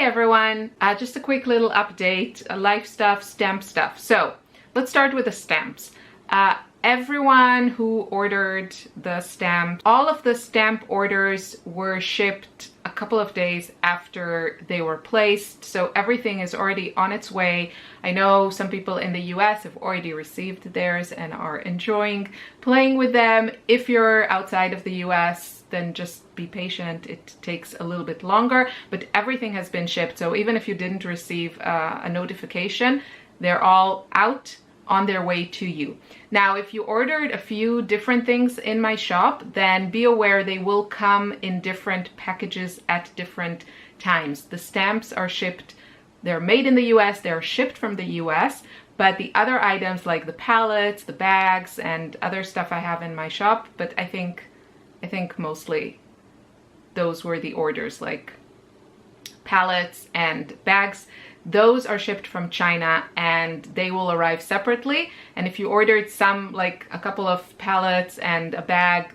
everyone, just a quick little update, life stuff, stamp stuff. So let's start with the stamps. Everyone who ordered the stamp, all of the stamp orders were shipped a couple of days after they were placed, so everything is already on its way. I know some people in the US have already received theirs and are enjoying playing with them. If you're outside of the US, then just be patient. It takes a little bit longer, but everything has been shipped. So even if you didn't receive a notification, they're all out on their way to you. Now, if you ordered a few different things in my shop, then be aware they will come in different packages at different times. The stamps are shipped, they're made in the US, they're shipped from the US, but the other items like the palettes, the bags, and other stuff I have in my shop, but I think mostly those were the orders, like palettes and bags. Those are shipped from China and they will arrive separately. And if you ordered some, like a couple of palettes and a bag,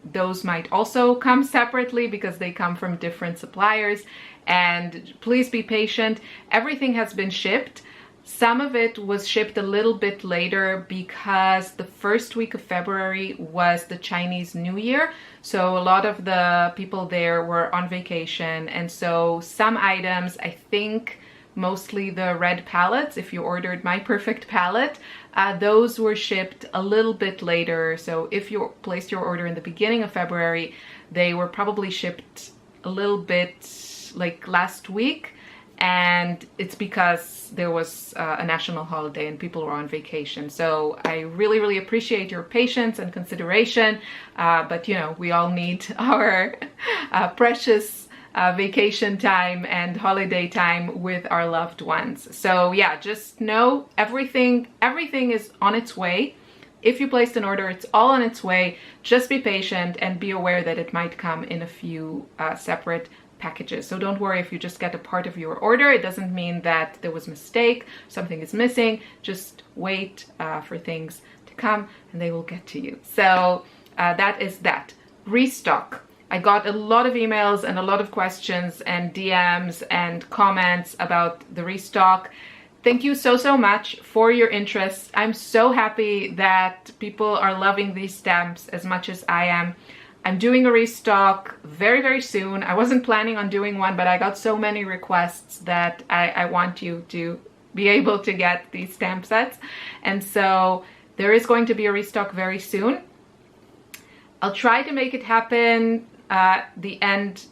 those might also come separately because they come from different suppliers. And please be patient. Everything has been shipped. Some of it was shipped a little bit later because the first week of February was the Chinese New Year. So a lot of the people there were on vacation. And so some items, I think mostly the red palettes, if you ordered my perfect palette, those were shipped a little bit later. So if you placed your order in the beginning of February, they were probably shipped a little bit like last week. And it's because there was a national holiday and people were on vacation. So I really, really appreciate your patience and consideration. But you know, we all need our precious vacation time and holiday time with our loved ones. So yeah, just know everything is on its way. If you placed an order, it's all on its way. Just be patient and be aware that it might come in a few separate packages. So don't worry if you just get a part of your order. It doesn't mean that there was a mistake, something is missing. Just wait for things to come and they will get to you. So that is that. Restock. I got a lot of emails and a lot of questions and DMs and comments about the restock. Thank you so much for your interest. I'm so happy that people are loving these stamps as much as I am. I'm doing a restock very, very soon. I wasn't planning on doing one, but I got so many requests that I want you to be able to get these stamp sets. And so there is going to be a restock very soon. I'll try to make it happen at the end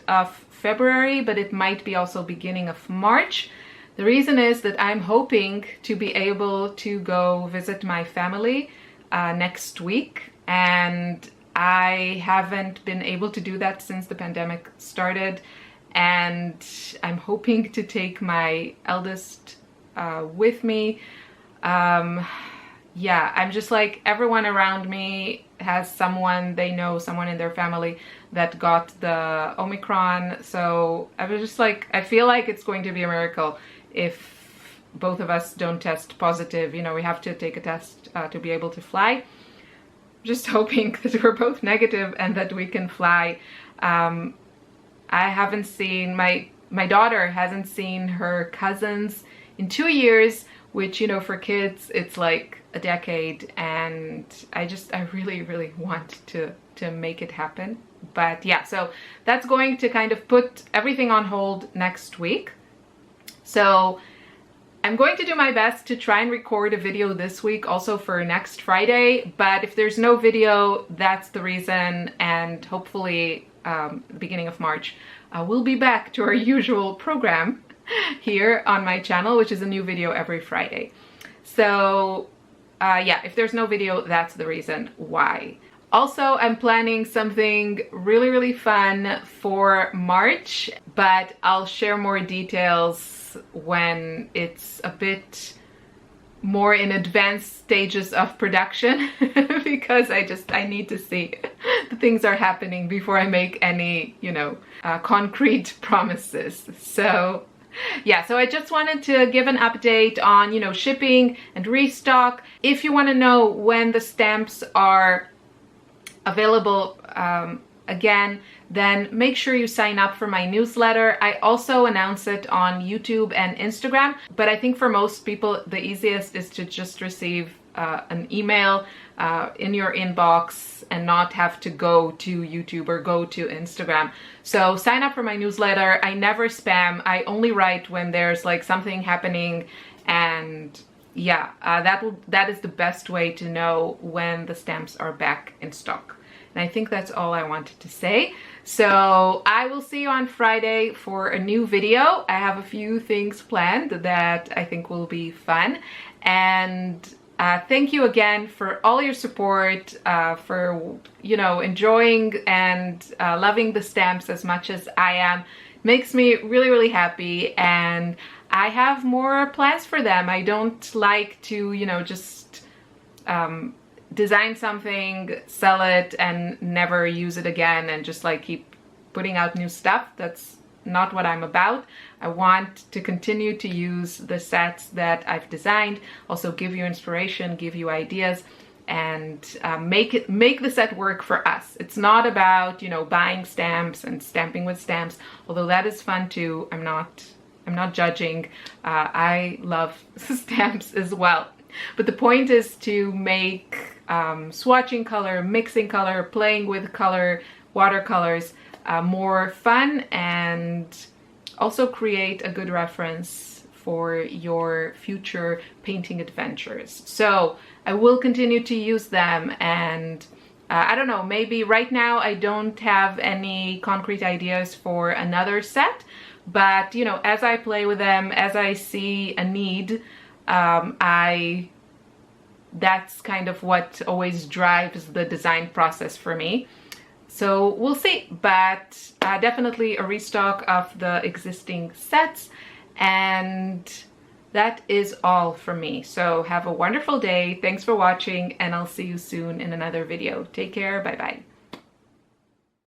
of February, but it might be also beginning of March. The reason is that I'm hoping to be able to go visit my family next week, and I haven't been able to do that since the pandemic started, and I'm hoping to take my eldest with me. Yeah, I'm just like, everyone around me has someone they know, someone in their family that got the Omicron. So I was just like, I feel like it's going to be a miracle if both of us don't test positive. You know, we have to take a test to be able to fly. Just hoping that we're both negative and that we can fly. I haven't seen, my daughter hasn't seen her cousins in 2 years, which, you know, for kids, it's like a decade. And I really, really want to make it happen. But yeah, so that's going to kind of put everything on hold next week. So I'm going to do my best to try and record a video this week also for next Friday, but if there's no video, that's the reason, and hopefully beginning of March, we'll be back to our usual program here on my channel, which is a new video every Friday. So yeah, if there's no video, that's the reason why. Also, I'm planning something really, really fun for March, but I'll share more details when it's a bit more in advanced stages of production because I need to see that things are happening before I make any, you know, concrete promises. So yeah, so I just wanted to give an update on, you know, shipping and restock. If you want to know when the stamps are available again, then make sure you sign up for my newsletter. I also announce it on YouTube and Instagram, but I think for most people the easiest is to just receive an email in your inbox and not have to go to YouTube or go to Instagram. So sign up for my newsletter. I never spam. I only write when there's like something happening, and yeah, that is the best way to know when the stamps are back in stock. And I think that's all I wanted to say. So I will see you on Friday for a new video. I have a few things planned that I think will be fun. And thank you again for all your support, for, you know, enjoying and loving the stamps as much as I am. Makes me really, really happy, and I have more plans for them. I don't like to, you know, just design something, sell it, and never use it again, and just like keep putting out new stuff. That's not what I'm about. I want to continue to use the sets that I've designed, also give you inspiration, give you ideas, and make the set work for us. It's not about, you know, buying stamps and stamping with stamps, although that is fun too. I'm not judging. I love stamps as well. But the point is to make swatching color, mixing color, playing with color, watercolors more fun, and also create a good reference for your future painting adventures. So I will continue to use them, and I don't know, maybe right now I don't have any concrete ideas for another set, but you know, as I play with them, as I see a need, that's kind of what always drives the design process for me. So we'll see, but definitely a restock of the existing sets, and that is all from me. So have a wonderful day. Thanks for watching, and I'll see you soon in another video. Take care. Bye bye.